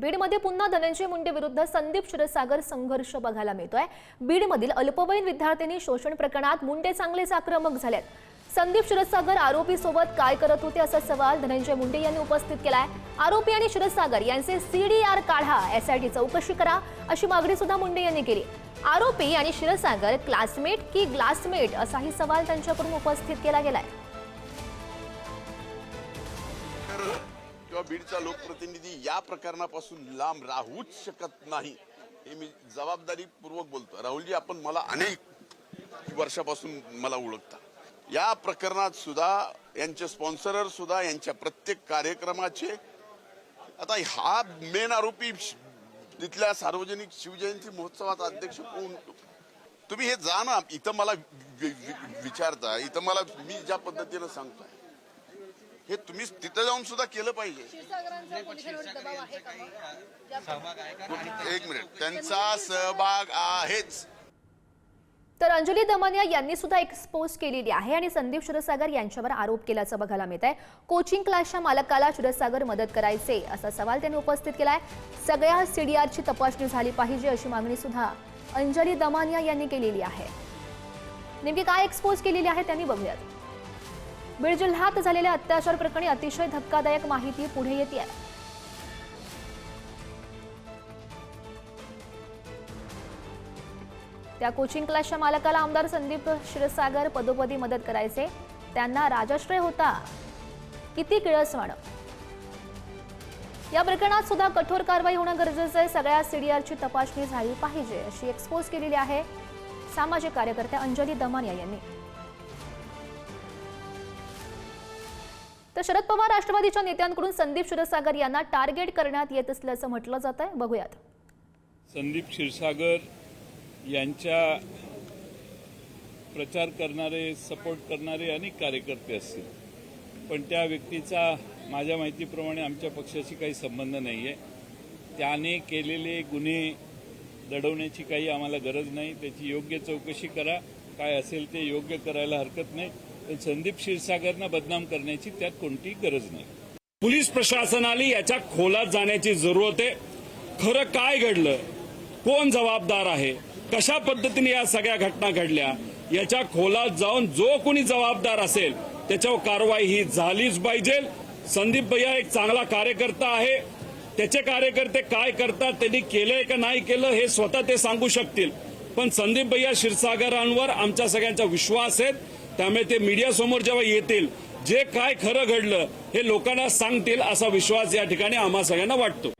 बीडमध्ये पुन्हा धनंजय मुंडे विरुद्ध संदीप क्षीरसागर संघर्ष बघायला मिळतोय। बीडमधील अल्पवयीन विद्यार्थिनी शोषण प्रकरणात मुंडे चांगलेच आक्रमक झालेत। संदीप क्षीरसागर आरोपी सोबत काय करत होते असा सवाल धनंजय मुंडे यांनी उपस्थित केलाय। आरोपी आणि क्षीरसागर यांचे सीडीआर काढा, एसआयटी चौकशी करा अशी मागणी सुद्धा मुंडे यांनी केली। आरोपी आणि क्षीरसागर क्लासमेट की ग्लासमेट असाही सवाल त्यांच्याकडून उपस्थित केला गेलाय। किंवा बीडचा लोकप्रतिनिधी या प्रकरणापासून लांब राहूच शकत नाही हे मी जबाबदारीपूर्वक बोलतो। राहुलजी, आपण मला अनेक वर्षापासून मला ओळखता। या प्रकरणात सुद्धा यांचे स्पॉन्सरर सुद्धा यांच्या प्रत्येक कार्यक्रमाचे आता हा मेन आरोपी तिथल्या सार्वजनिक शिवजयंती महोत्सवात अध्यक्ष कोण? तुम्ही हे जा ना, इथं मला विचारता, इथं मला मी ज्या पद्धतीने सांगतोय हे तुम्ही तिथे जाऊन सुद्धा केलं पाहिजे। एक मिनिट, त्यांचा सहभाग आहेच। तर अंजली दमानिया यांनी सुद्धा एक्सपोज केलेली आहे आणि संदीप क्षीरसागर यांच्यावर आरोप केल्याचं बघायला मिळत आहे। कोचिंग क्लासच्या मालकाला क्षीरसागर मदत करायचे असा सवाल त्यांनी उपस्थित केलाय। सगळ्या सीडीआरची तपासणी झाली पाहिजे अशी मागणी सुद्धा अंजली दमानिया यांनी केलेली आहे। नेमकी काय एक्सपोज केलेली आहे त्यांनी बघूयात। बीड जिल्ह्यात झालेल्या अत्याचार प्रकरणी अतिशय धक्कादायक माहिती पुढे येते। त्या कोचिंग क्लासच्या मालकाला आमदार संदीप क्षीरसागर पदोपदी मदत करायचे, त्यांना राजाश्रय होता। किती किळसवाणं। या प्रकरणात सुद्धा कठोर कारवाई होणं गरजेचं आहे। सगळ्या सीडीआरची तपासणी झाली पाहिजे अशी एक्सपोज केलेली आहे सामाजिक कार्यकर्त्या अंजली दमानिया यांनी। तर शरद पवार राष्ट्रवादीच्या नेत्यांकडून संदीप क्षीरसागर यांना टार्गेट करण्यात येत असल्याचं म्हटलं जात आहे। बघूयात। संदीप क्षीरसागर यांच्या प्रचार करणारे, सपोर्ट करणारे अनेक कार्यकर्ते असतील, पण त्या व्यक्तीचा माझ्या माहितीप्रमाणे आमच्या पक्षाशी काही संबंध नाही आहे। त्याने केलेले गुन्हे दडवण्याची काही आम्हाला गरज नाही। त्याची योग्य चौकशी करा, काय असेल ते योग्य करायला हरकत नाही, पण संदीप क्षीरसागरना बदनाम करण्याची त्यात कोणतीही गरज नाही। पोलीस प्रशासनाला याच्या खोलात जाण्याची जरूरत आहे। खरं काय घडलं, कोण जबाबदार आहे, कशा पद्धतीने या सगळ्या घटना घडल्या, याच्या खोलात जाऊन जो कोणी जबाबदार असेल त्याच्यावर कारवाई ही झालीच पाहिजे। संदीप भैया एक चांगला कार्यकर्ता आहे। त्याचे कार्यकर्ते काय करतात, त्यांनी केलंय का नाही केलं हे स्वतः ते सांगू शकतील, पण संदीप भैया क्षीरसागरांवर आमच्या सगळ्यांचा विश्वास आहे। त्यामुळे ते मीडिया समोर जेव्हा येतील, जे काय खरं घडलं हे लोकांना सांगतील असा विश्वास या ठिकाणी आम्हा सगळ्यांना वाटतो।